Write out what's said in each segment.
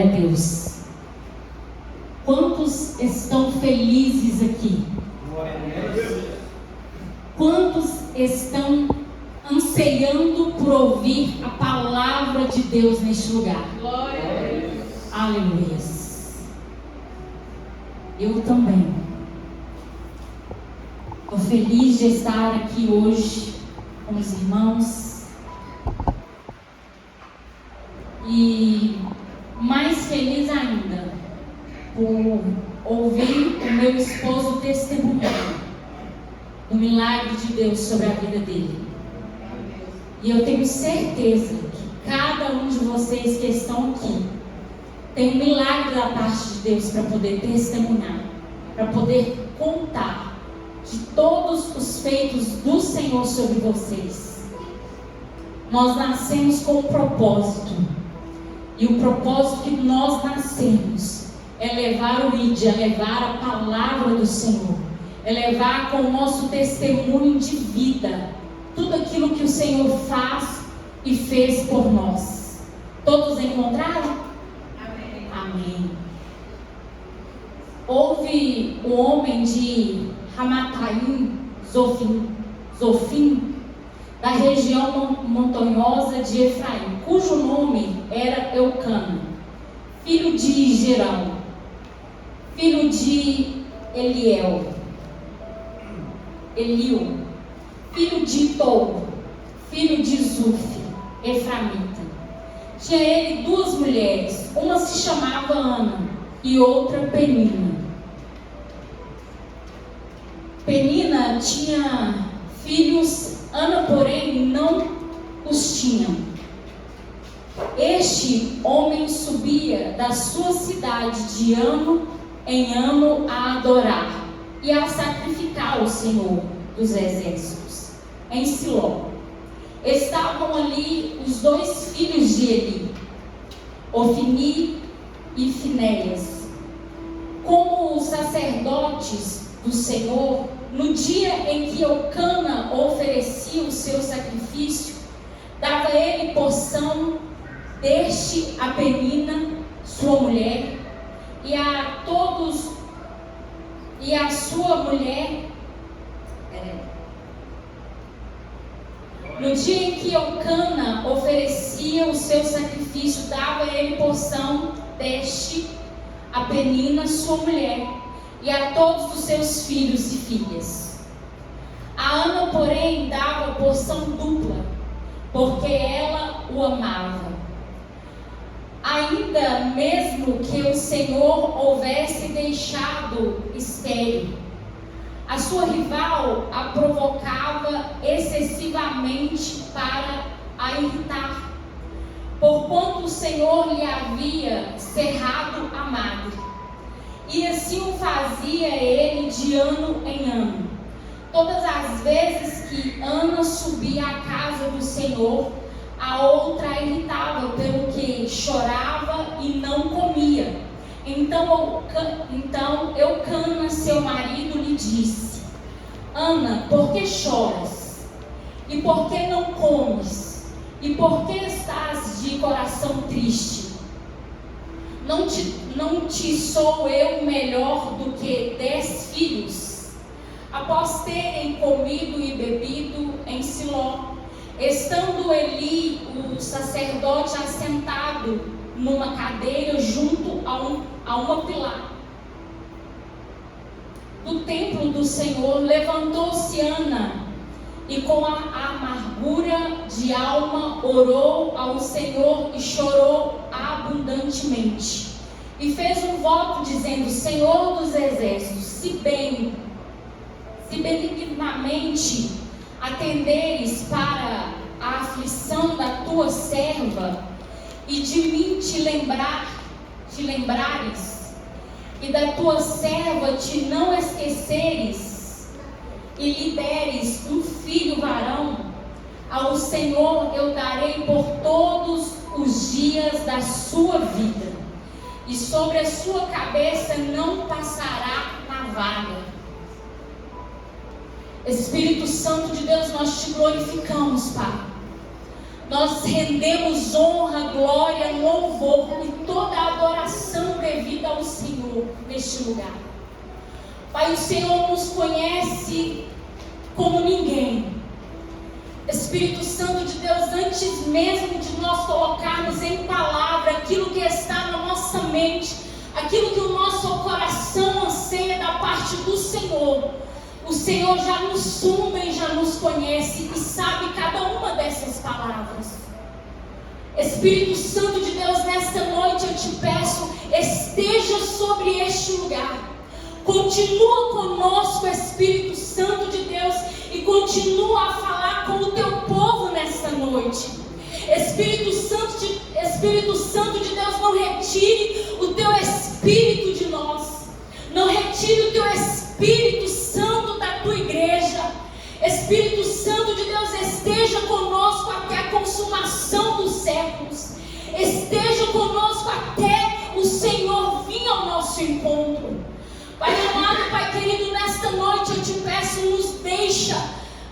a Deus. Quantos estão felizes aqui? Quantos estão anseiando por ouvir a palavra de Deus neste lugar? Glória a Deus. Aleluia. Eu também. Estou feliz de estar aqui hoje com os irmãos. E mais feliz ainda por ouvir o meu esposo testemunhar do milagre de Deus sobre a vida dele. E eu tenho certeza que cada um de vocês que estão aqui tem um milagre da parte de Deus para poder testemunhar, para poder contar de todos os feitos do Senhor sobre vocês. Nós nascemos com um propósito, e o propósito que nós nascemos é levar o ID, é levar a palavra do Senhor, é levar com o nosso testemunho de vida tudo aquilo que o Senhor faz e fez por nós. Todos encontraram? Amém. Amém. Houve um homem de Ramataim, Zofim, da região montanhosa de Efraim, cujo nome era Eucana, filho de Gerão, filho de Eliu, filho de Tou, filho de Zuf, Eframita. Tinha ele duas mulheres, uma se chamava Ana e outra Penina. Penina tinha filhos, Ana, porém, não os tinha. Este homem subia da sua cidade de ano em ano a adorar e a sacrificar ao Senhor dos exércitos em Siló. Estavam ali os dois filhos de Eli, Ofni e Finéias. Como os sacerdotes do Senhor, no dia em que Eucana oferecia o seu sacrifício, dava ele porção deste a Penina, sua mulher, e a todos, e a sua mulher. No dia em que Eucana oferecia o seu sacrifício, dava ele porção deste a Penina, sua mulher, e a todos os seus filhos e filhas. A Ana, porém, dava porção dupla, porque ela o amava. Ainda mesmo que o Senhor houvesse deixado estéril, a sua rival a provocava excessivamente para a irritar, porquanto o Senhor lhe havia cerrado a madre. E assim o fazia ele de ano em ano. Todas as vezes que Ana subia à casa do Senhor, a outra a irritava, pelo que chorava e não comia. Então Eucana, seu marido, lhe disse: Ana, por que choras? E por que não comes? E por que estás de coração triste? Não te sou eu melhor do que 10 filhos? Após terem comido e bebido em Siló, estando Eli, o sacerdote, assentado numa cadeira junto a uma pilar do templo do Senhor, levantou-se Ana e com a amargura de alma orou ao Senhor e chorou abundantemente. E fez um voto dizendo: Senhor dos exércitos, se benignamente atenderes para a aflição da tua serva, e de mim te lembrares, e da tua serva te não esqueceres, e lhe deres um filho varão, ao Senhor eu darei por todos os dias da sua vida, e sobre a sua cabeça não passará navalha. Espírito Santo de Deus, nós te glorificamos, Pai. Nós rendemos honra, glória, louvor e toda a adoração devida ao Senhor neste lugar. Pai, o Senhor nos conhece como ninguém. Espírito Santo de Deus, antes mesmo de nós colocarmos em palavra aquilo que está na nossa mente, aquilo que o nosso coração anseia da parte do Senhor, o Senhor já nos sonda e já nos conhece e sabe cada uma dessas palavras. Espírito Santo de Deus, nesta noite eu te peço, esteja sobre este lugar. Continua conosco, Espírito Santo de Deus, e continua a falar com o teu povo nesta noite. Espírito Santo de Deus, não retire o teu Espírito de nós. Não retire o teu Espírito Santo da tua igreja. Espírito Santo de Deus, esteja conosco até a consumação dos séculos. Esteja conosco até o Senhor vir ao nosso encontro. Pai amado, Pai querido, nesta noite eu te peço, nos deixa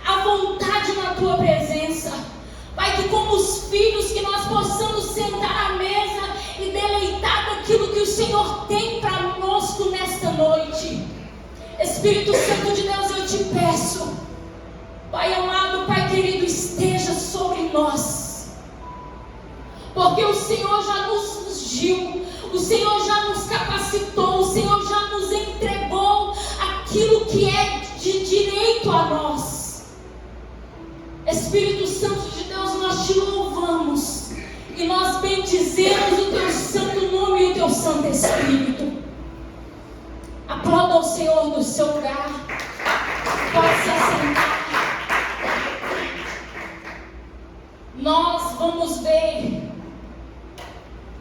à vontade na tua presença. Pai, que como os filhos, que nós possamos sentar à mesa e deleitar daquilo que o Senhor tem para nós nesta noite. Espírito Santo de Deus, eu te peço, Pai amado, Pai querido, esteja sobre nós. Porque o Senhor já nos ungiu, o Senhor já nos capacitou, o Senhor já nos entregou aquilo que é de direito a nós. Espírito Santo de Deus, nós te louvamos e nós bendizemos o teu santo nome e o teu Santo Espírito. Aplauda ao Senhor do seu lugar. Pode se assentar. Nós vamos ver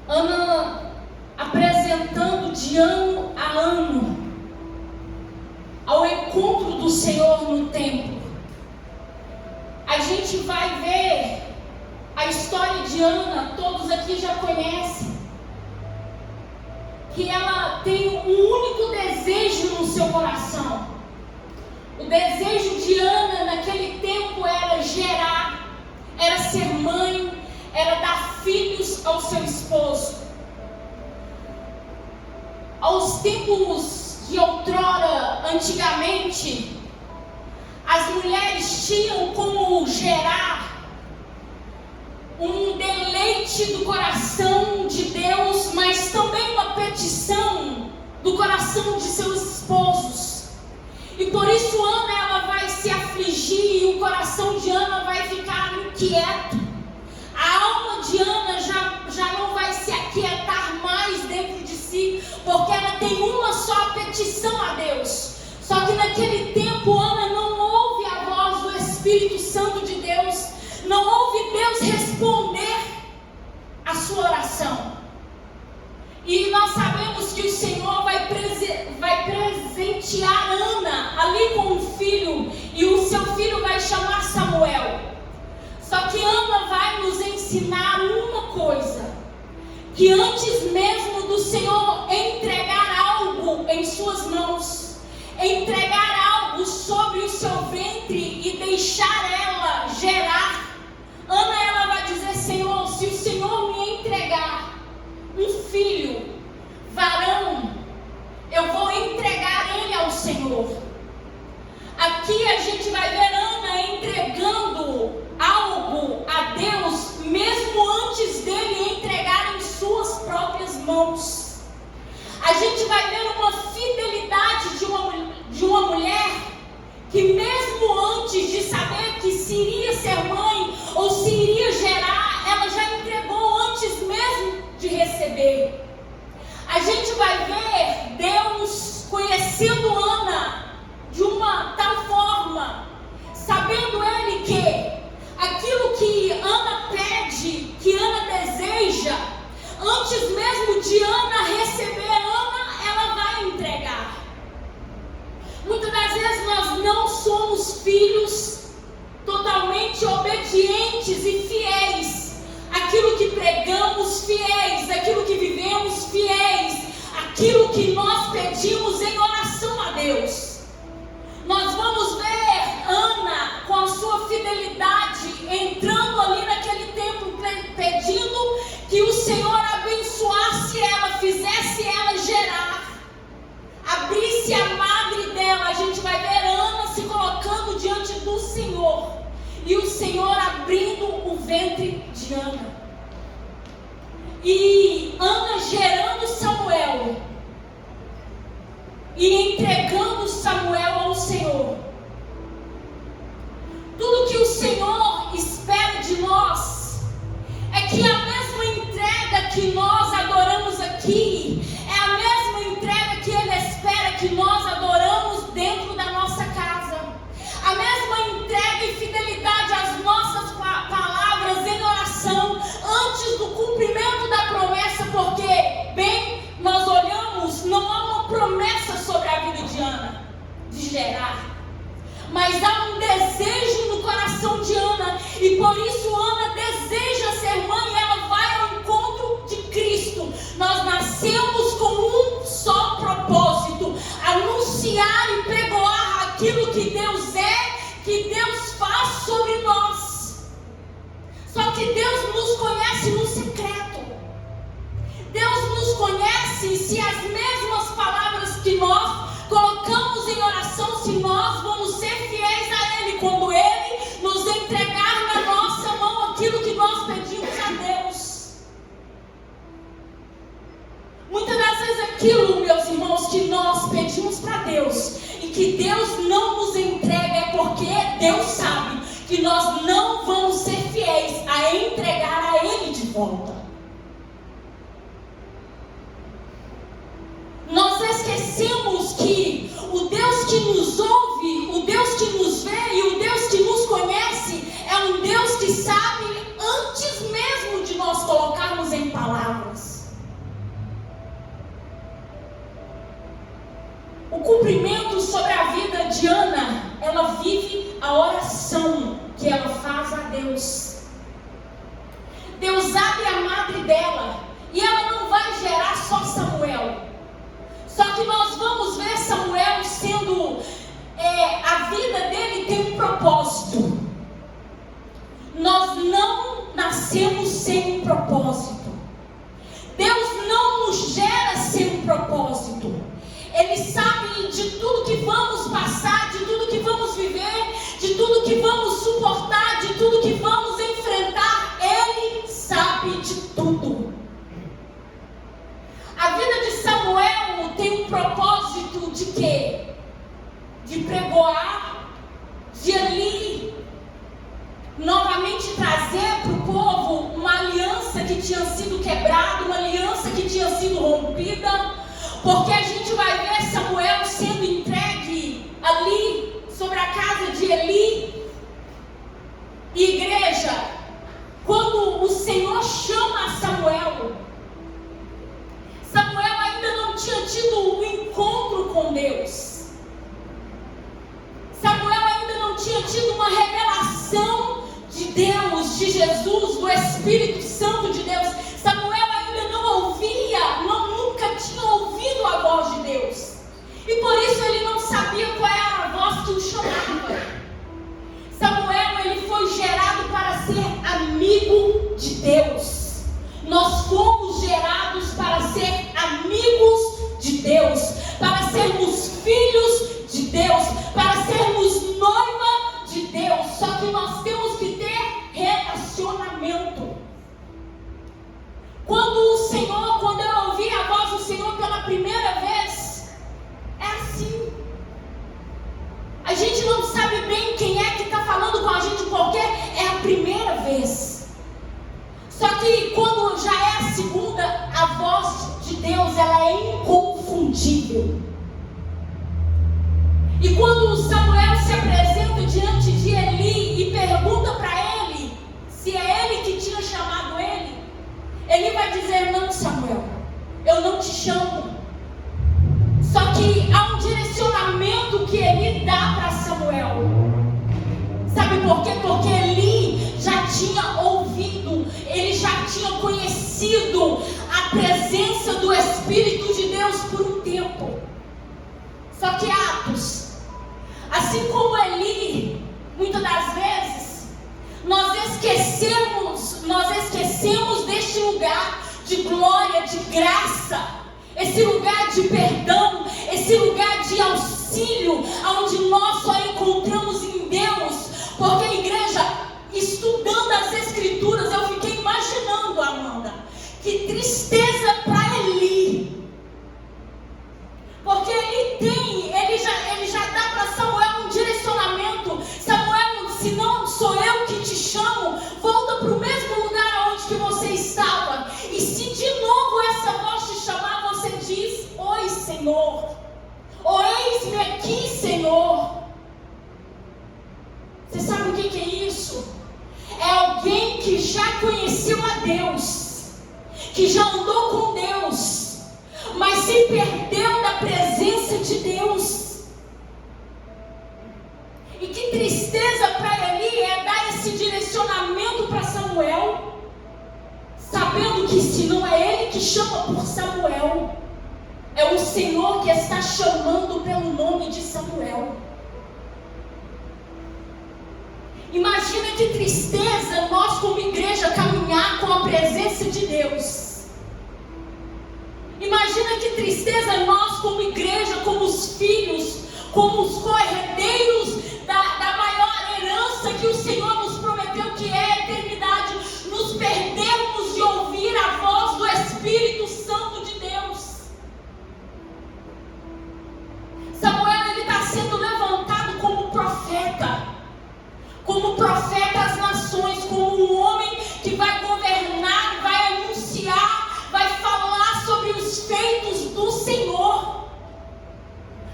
Ana apresentando de ano a ano ao encontro do Senhor no templo. A gente vai ver a história de Ana, todos aqui já conhecem, que ela tem um único desejo no seu coração. O desejo de Ana naquele tempo era gerar, era ser mãe, era dar filhos ao seu esposo. Aos tempos de outrora, antigamente, as mulheres tinham como gerar um deleite do coração de Deus, mas também uma petição do coração de seus esposos. E por isso Ana, ela vai se afligir e o coração de Ana vai ficar inquieto. A alma de Ana já não vai se aquietar mais dentro de si, porque ela tem uma só petição a Deus. Só que naquele tempo Ana não ouve a voz do Espírito Santo de Deus, não ouve Deus responder a sua oração. E nós sabemos que o Senhor vai presentear Ana ali com um filho, e o seu filho vai chamar Samuel. Só que Ana vai nos ensinar uma coisa, que antes mesmo do Senhor entregar algo em suas mãos, entregar algo sobre o seu ventre e deixar ela gerar, Ana, ela vai dizer: Senhor, se o Senhor me entregar um filho, varão, eu vou entregar ele ao Senhor. Aqui a gente vai ver Ana entregando algo a Deus, mesmo antes dele entregar em suas próprias mãos. A gente vai ver uma fidelidade de uma mulher que, mesmo antes de saber que se iria ser mãe ou se iria gerar, ela já entregou antes mesmo de receber. A gente vai ver Deus conhecendo Ana de uma tal forma, sabendo ele que aquilo que Ana pede, que Ana deseja, antes mesmo de Ana receber, ela vai entregar. Muitas das vezes nós não somos filhos totalmente obedientes e fiéis. Aquilo que pregamos, fiéis. Aquilo que vivemos, fiéis. Aquilo que nós pedimos em oração a Deus. Nós vamos ver Ana com a sua fidelidade entrando ali naquele tempo Senhor abençoasse ela, fizesse ela gerar, abrisse a madre dela. A gente vai ver Ana se colocando diante do Senhor, e o Senhor abrindo o ventre de Ana, e Ana gerando Samuel e entregando Samuel ao Senhor. Tudo que o Senhor espera de nós é que a mesma entrega que nós adoramos aqui é a mesma entrega que Ele espera que nós adoramos dentro da nossa casa. A mesma entrega e fidelidade às nossas palavras em oração antes do cumprimento da promessa, porque, bem, nós olhamos, não há uma promessa sobre a vida de Ana de gerar, mas há um desejo no coração de Ana, e por isso Ana deseja ser mãe, e ela vai ao encontro de Cristo. Nós nascemos com um só propósito: anunciar e pregoar aquilo que Deus é, que Deus faz sobre nós. Só que Deus nos conhece no secreto. Deus nos conhece se as mesmas palavras que nós colocamos em oração, se nós vamos ser fiéis a Ele quando Ele nos entregar na nossa mão aquilo que nós pedimos a Deus. Muitas das vezes aquilo, meus irmãos, que nós pedimos para Deus e que Deus não nos entrega é porque Deus sabe que nós não vamos ser fiéis a entregar a Ele de volta. Nós esquecemos que o Deus que nos ouve, o Deus que nos vê e o Deus que nos conhece é um Deus que sabe antes mesmo de nós colocarmos em palavras. O cumprimento sobre a vida de Ana, ela vive a oração que ela faz a Deus. Deus abre a madre dela e ela não vai gerar só Samuel. Só que nós vamos ver Samuel sendo, a vida dele tem um propósito. Nós não nascemos sem um propósito. Deus não nos gera sem um propósito. Ele sabe de tudo que vamos passar, de tudo que vamos viver, de tudo que vamos suportar, de tudo que vamos enfrentar. Ele sabe de tudo. A vida de Samuel tem um propósito de quê? De pregoar, de ali novamente trazer para o povo uma aliança que tinha sido quebrada, uma aliança que tinha sido rompida, porque a gente vai ver Samuel sendo entregue ali sobre a casa de Eli. E igreja, quando o Senhor chama Samuel ainda não tinha tido um encontro com Deus. Samuel ainda não tinha tido uma revelação de Deus, de Jesus, do Espírito Santo de Deus. Samuel ainda não ouvia, nunca tinha ouvido a voz de Deus. E por isso ele não sabia qual era a voz que o chamava. Samuel, ele foi gerado para ser amigo de Deus. Nós fomos gerados para ser amigos de Deus, para sermos filhos de Deus, para sermos noiva de Deus. Só que nós temos que ter relacionamento. Quando eu ouvi a voz do Senhor pela primeira vez, é assim. A gente não sabe bem quem é que está falando com a gente, porque é a primeira vez. Só que quando já é a segunda, a voz de Deus, ela é inconfundível. E quando Samuel se apresenta diante de Eli e pergunta para ele se é ele que tinha chamado ele, ele vai dizer: não, Samuel, eu não te chamo. Só que há um direcionamento que Eli dá para Samuel. Sabe por quê? Porque Eli já tinha ouvido, ele já tinha conhecido a presença do Espírito de Deus por um tempo. Só que Atos, assim como Eli, muitas das vezes, nós esquecemos deste lugar de glória, de graça, esse lugar de perdão, esse lugar de auxílio, onde nós só encontramos em Deus. Porque, igreja, estudando as Escrituras, eu fiquei imaginando, Amanda, que tristeza para Eli. Porque ele já dá para Samuel um direcionamento. Samuel, se não sou eu que te chamo, volta para o mesmo lugar onde que você estava. E se de novo essa voz te chamar, você diz: oi, Senhor. Ou eis-me aqui, Senhor. Você sabe o que é isso? É alguém que já conheceu a Deus, que já andou com Deus, mas se perdeu da presença de Deus. E que tristeza para Eli é dar esse direcionamento para Samuel, sabendo que se não é ele que chama por Samuel, é o Senhor que está chamando pelo nome de Samuel. Imagina que tristeza nós como igreja caminhar com a presença de Deus. Imagina que tristeza nós como igreja, como os filhos, como os corredeiros da maior herança que o Senhor nos prometeu, que é a eternidade, nos perdermos de ouvir a voz do Espírito Santo de Deus. Samuel, ele está sendo levantado como profeta às nações, como um homem que vai governar, vai anunciar, vai falar sobre os feitos do Senhor.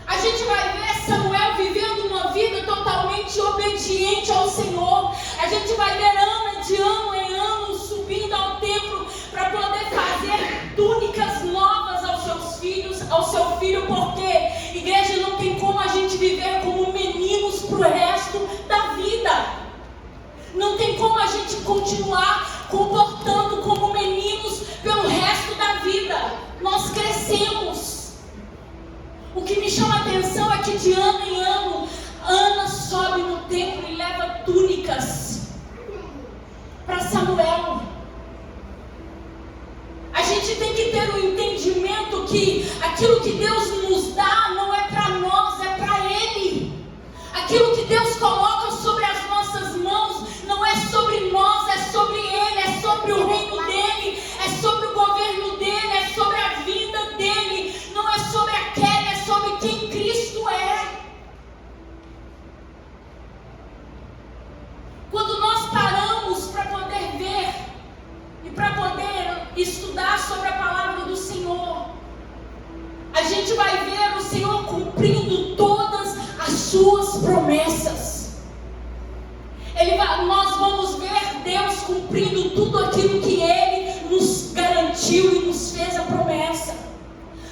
A gente vai ver Samuel vivendo uma vida totalmente obediente ao Senhor. A gente vai ver Ana de ano em ano subindo ao templo para poder fazer túnicas novas aos seus filhos, ao seu filho, porque, igreja, não tem como a gente viver como meninos para o resto da vida. Não tem como a gente continuar comportando como meninos pelo resto da vida. Nós crescemos. O que me chama a atenção é que de ano em ano, Ana sobe no templo e leva túnicas para Samuel. A gente tem que ter o entendimento que aquilo que Deus nos dá não é para nós, é para Ele. Aquilo que Deus coloca sobre as nossas mãos não é sobre nós, é sobre Ele, é sobre o reino dEle, é sobre o governo dEle, é sobre a vida dEle, não é sobre a queda, é sobre quem Cristo é. Quando nós paramos para poder ver e para poder estudar sobre a palavra do Senhor, a gente vai ver o Senhor cumprindo todas as suas promessas. Nós vamos ver Deus cumprindo tudo aquilo que Ele nos garantiu e nos fez a promessa.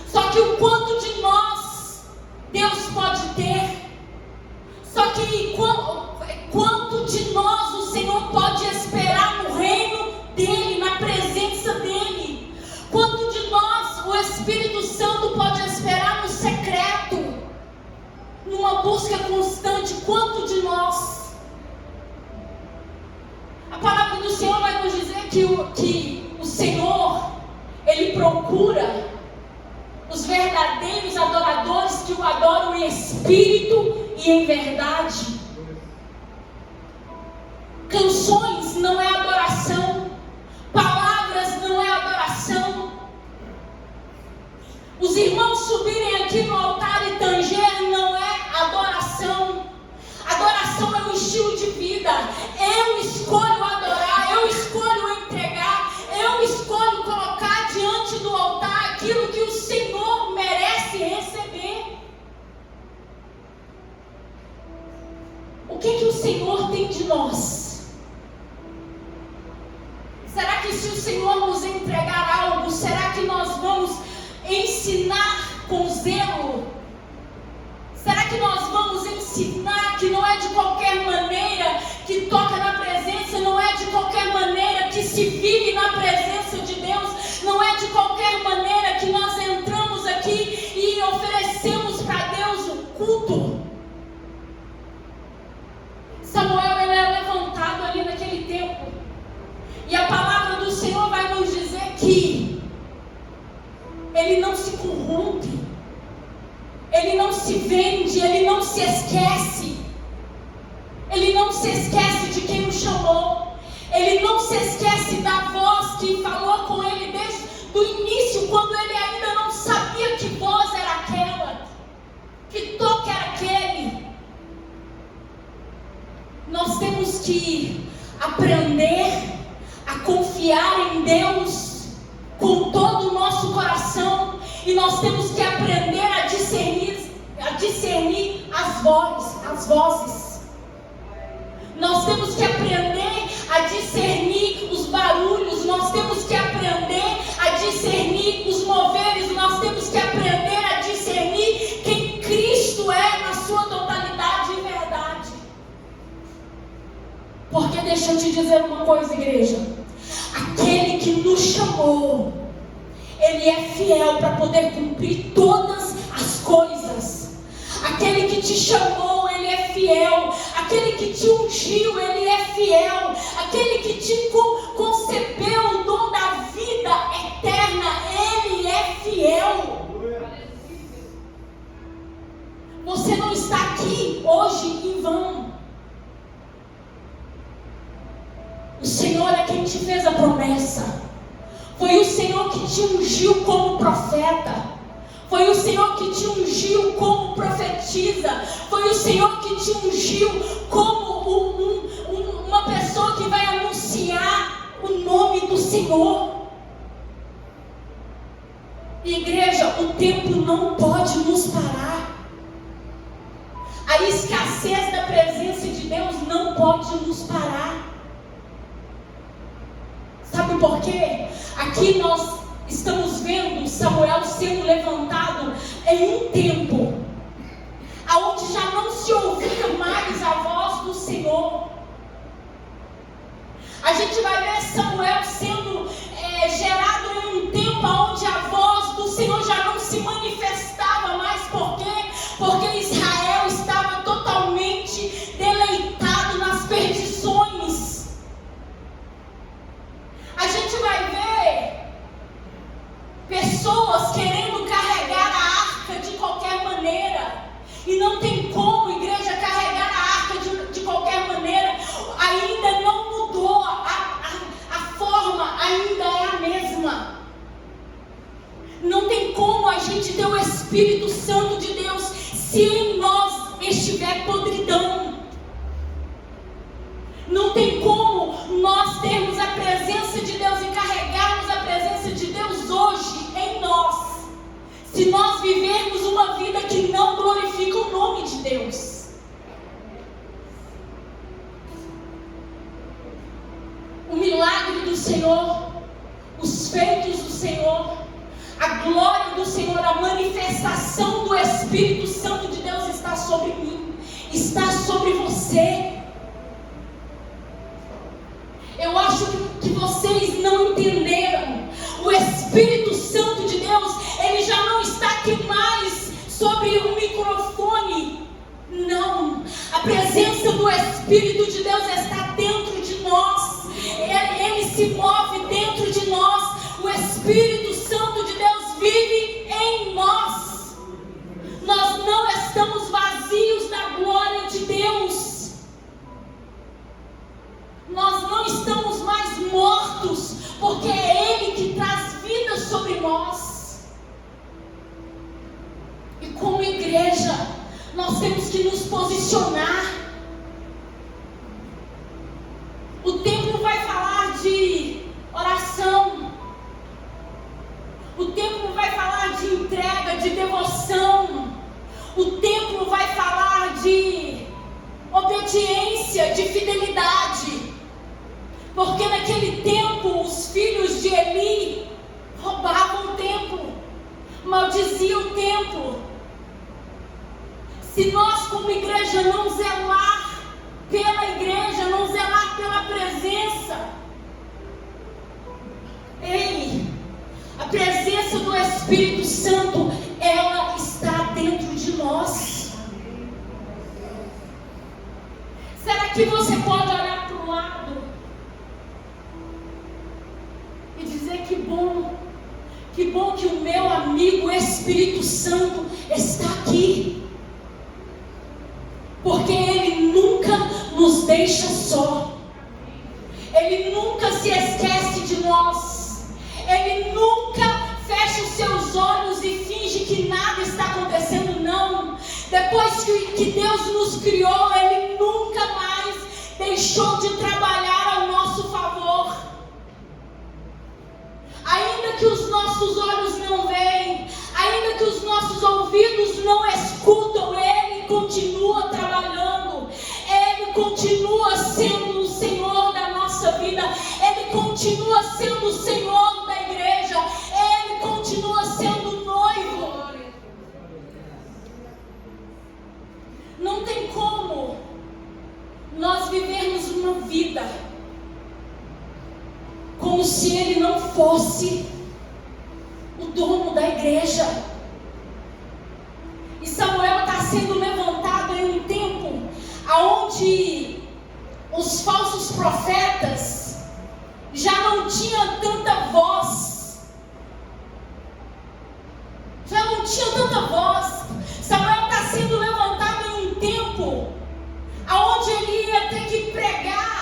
Só que o quanto de nós Deus pode ter, só que quanto de nós o Senhor pode esperar no reino dEle, na presença dEle. Quanto de nós o Espírito Santo pode esperar no secreto, numa busca constante. Quanto de nós? A palavra do Senhor vai nos dizer que o Senhor, Ele procura os verdadeiros adoradores que o adoram em espírito e em verdade. Canções não é adoração, palavras não é adoração. Os irmãos subirem aqui no altar e tanger não é adoração. Adoração é um estilo de vida. Eu escolho adorar, eu escolho entregar, eu escolho colocar diante do altar aquilo que o Senhor merece receber. O que o Senhor tem de nós? Será que se o Senhor nos entregar algo, será que nós vamos ensinar com zelo? Será que nós vamos ensinar que não é de qualquer maneira que toca na presença, não é de qualquer maneira que se vive na presença de Deus, não é de qualquer maneira que nós entramos aqui e oferecemos para Deus um culto? Samuel, ele é levantado ali naquele tempo, e a palavra do Senhor vai nos dizer que corrompe, ele não se vende, ele não se esquece. Ele não se esquece de quem o chamou. Ele não se esquece da voz que falou com ele desde o início, quando ele ainda não sabia que voz era aquela, que toque era aquele. Nós temos que aprender a confiar em Deus com todo o nosso coração, e nós temos que aprender a discernir as vozes. Nós temos que aprender a discernir os barulhos, nós temos que aprender a discernir os moveres, nós temos que aprender a discernir quem Cristo é na sua totalidade e verdade. Porque deixa eu te dizer uma coisa, igreja, aquele que nos chamou, ele é fiel para poder cumprir todas as coisas. Aquele que te chamou, ele é fiel. Aquele que te ungiu, ele é fiel. Aquele que te concebeu o dom da vida eterna, ele é fiel. Você não está aqui hoje em vão. O Senhor é quem te fez a promessa. Foi o Senhor que te ungiu como profeta. Foi o Senhor que te ungiu como profetisa. Foi o Senhor que te ungiu como uma pessoa que vai anunciar o nome do Senhor. Igreja, o tempo não pode nos parar. A escassez da presença de Deus não pode nos parar. Sabe por quê? Aqui nós estamos vendo Samuel sendo levantado em um tempo onde já não se ouvia mais a voz do Senhor. A gente vai ver Samuel sendo gerado em um tempo onde a voz do Senhor já não se manifestava mais. Por quê? Porque Israel estava totalmente deleitado nas perdições. A gente vai ver pessoas querendo carregar a arca de qualquer maneira. E não tem como, igreja, carregar a arca de qualquer maneira. Ainda não mudou, a forma ainda é a mesma. Não tem como a gente ter o Espírito Santo de Deus se em nós estiver podridão. Não tem como nós termos a presença de Deus e carregarmos a presença de Deus hoje em nós, se nós vivermos uma vida que não glorifica o nome de Deus. O milagre do Senhor, os feitos do Senhor, a glória do Senhor, a manifestação do Espírito Santo de Deus está sobre mim, está sobre você. Eu acho que vocês não entenderam. O Espírito Santo de Deus, ele já não está aqui mais sobre um microfone. Não. A presença do Espírito de Deus está dentro de nós. Ele se move dentro de nós. O Espírito Santo de Deus vive em nós. Nós não estamos vazios da glória de Deus. Nós não estamos mais mortos, porque é Ele que traz vida sobre nós. E como igreja, nós temos que nos posicionar. O templo vai falar de oração. O templo vai falar de entrega, de devoção. O templo vai falar de obediência, de fidelidade. Porque naquele tempo os filhos de Eli roubavam o templo, maldiziam o templo. Se nós como igreja não zelar pela igreja, não zelar pela presença, a presença do Espírito Santo, ela está dentro de nós. Será que você pode olhar para o lado e dizer que bom Que bom que o meu amigo Espírito Santo está aqui. Porque Ele nunca nos deixa só. Ele nunca se esquece de nós. Ele nunca fecha os seus olhos e finge que nada está acontecendo, não. Depois que Deus nos criou, Ele nunca mais deixou de trabalhar ao nosso favor. Ainda que os nossos olhos não veem, ainda que os nossos ouvidos não escutam, Ele continua trabalhando. Ele continua sendo o Senhor da nossa vida. Ele continua sendo o Senhor da igreja. Ele continua sendo o noivo. Não tem como nós vivermos uma vida como se Ele não fosse o dono da igreja. E Samuel está sendo levantado em um tempo onde os falsos profetas já não tinham tanta voz. Já não tinham tanta voz. Samuel está sendo levantado em um tempo onde ele ia ter que pregar.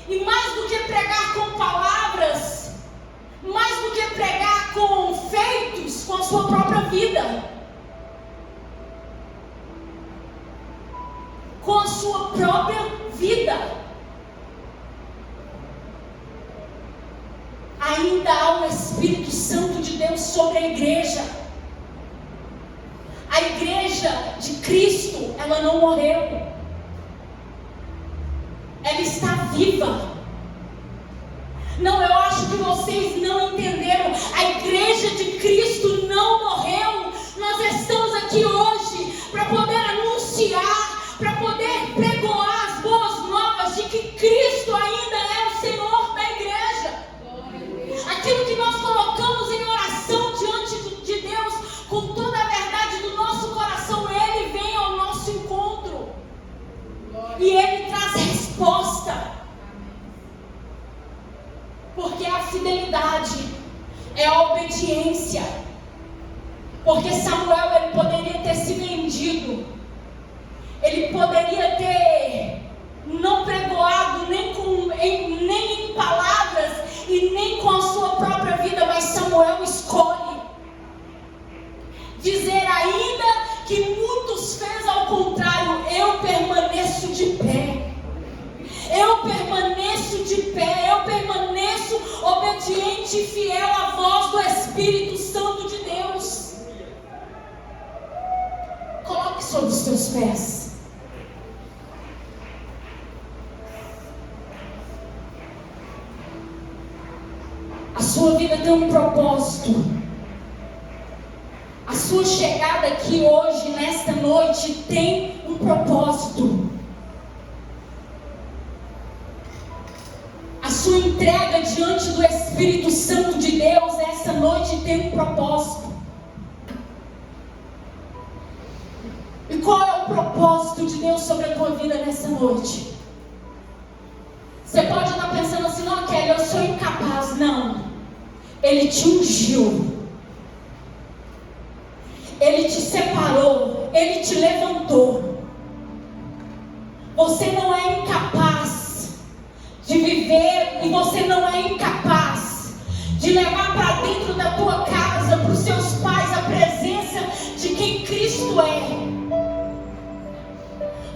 E mais do que pregar com palavras, mais do que pregar com feitos, com a sua própria vida, com a sua própria vida. Ainda há o Espírito Santo de Deus sobre a igreja. A igreja de Cristo, ela não morreu. Ela está viva. Não, eu acho que vocês não entenderam. A igreja de Cristo não morreu. Nós estamos aqui hoje para poder anunciar, para poder pregoar as boas novas de que Cristo ainda é o Senhor da igreja. Aquilo que nós colocamos em oração diante de Deus, com toda a verdade do nosso coração, Ele vem ao nosso encontro. E Ele traz resposta. Porque a fidelidade é a obediência. Porque Samuel, ele poderia ter se vendido. Ele poderia ter não pregoado nem em palavras e nem com a sua própria vida. Mas Samuel escolhe dizer, ainda que muitos fez ao contrário, eu permaneço de pé. Eu permaneço de pé, eu permaneço obediente e fiel à voz do Espírito Santo de Deus. Coloque sobre os teus pés. A sua vida tem um propósito. A sua chegada aqui hoje, nesta noite, tem um propósito. A sua entrega diante do Espírito Santo de Deus esta noite tem um propósito. E qual é o propósito de Deus sobre a tua vida nessa noite? Você pode estar pensando assim, não, Kelly, eu sou incapaz. Não. Ele te ungiu. Ele te separou. Ele te levantou. Você não é incapaz de viver, e você não é incapaz de levar para dentro da tua casa, para os seus pais, a presença de quem Cristo é.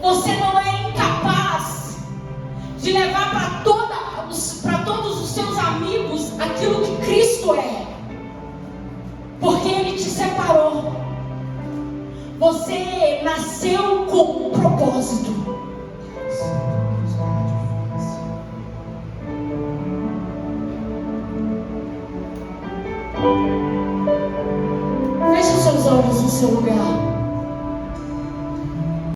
Você não é incapaz de levar para todos os seus amigos aquilo que Cristo é, porque Ele te separou. Você nasceu com um propósito. Feche os seus olhos no seu lugar.